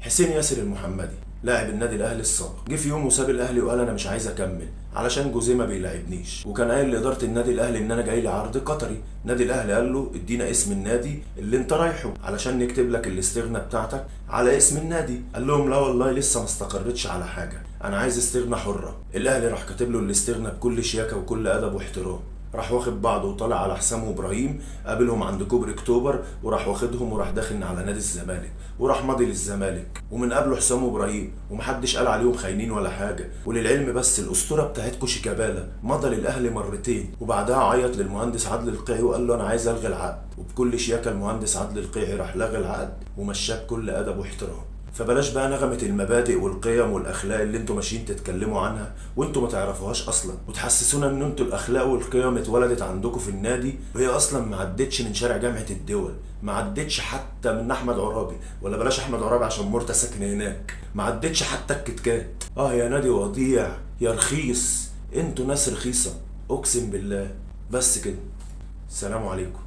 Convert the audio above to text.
حسين ياسر المحمدي لاعب النادي الاهلي السابق جه في يوم وساب الاهلي وقال انا مش عايز اكمل علشان جوزيه ما بيلاعبنيش، وكان قايل لاداره النادي الاهلي ان انا جاي لي عرض قطري. النادي الاهلي قال له ادينا اسم النادي اللي انت رايحه علشان نكتب لك الاستغنى بتاعتك على اسم النادي. قال لهم لا والله لسه ما استقرتش على حاجه، انا عايز استغنى حره. الاهلي راح كاتب له الاستغنى بكل شياكه وكل ادب واحترام. راح واخد بعضه وطالع على حسام وابراهيم، قابلهم عند كوبري اكتوبر وراح واخدهم وراح داخل على نادي الزمالك وراح ماضي للزمالك. ومن قبله حسام وابراهيم ومحدش قال عليهم خاينين ولا حاجه. وللعلم بس الاسطوره بتاعتكو شيكابالا مضى للاهلي مرتين وبعدها عيط للمهندس عادل القيعي وقال له انا عايز الغي العقد، وبكل شياكه المهندس عادل القيعي راح لغى العقد ومشاه بكل ادب واحترام. فبلاش بقى نغمة المبادئ والقيم والاخلاق اللي انتوا ماشيين تتكلموا عنها وانتوا ما تعرفوهاش اصلا، وتحسسونا ان انتوا الاخلاق والقيم اتولدت عندكم في النادي وهي اصلا ما عدتش من شارع جامعة الدول، ما عدتش حتى من احمد عرابي، ولا بلاش احمد عرابي عشان مرتا ساكن هناك، ما عدتش حتى الكتكات. يا نادي وضيع يا رخيص، انتوا ناس رخيصة اقسم بالله. بس كده، السلام عليكم.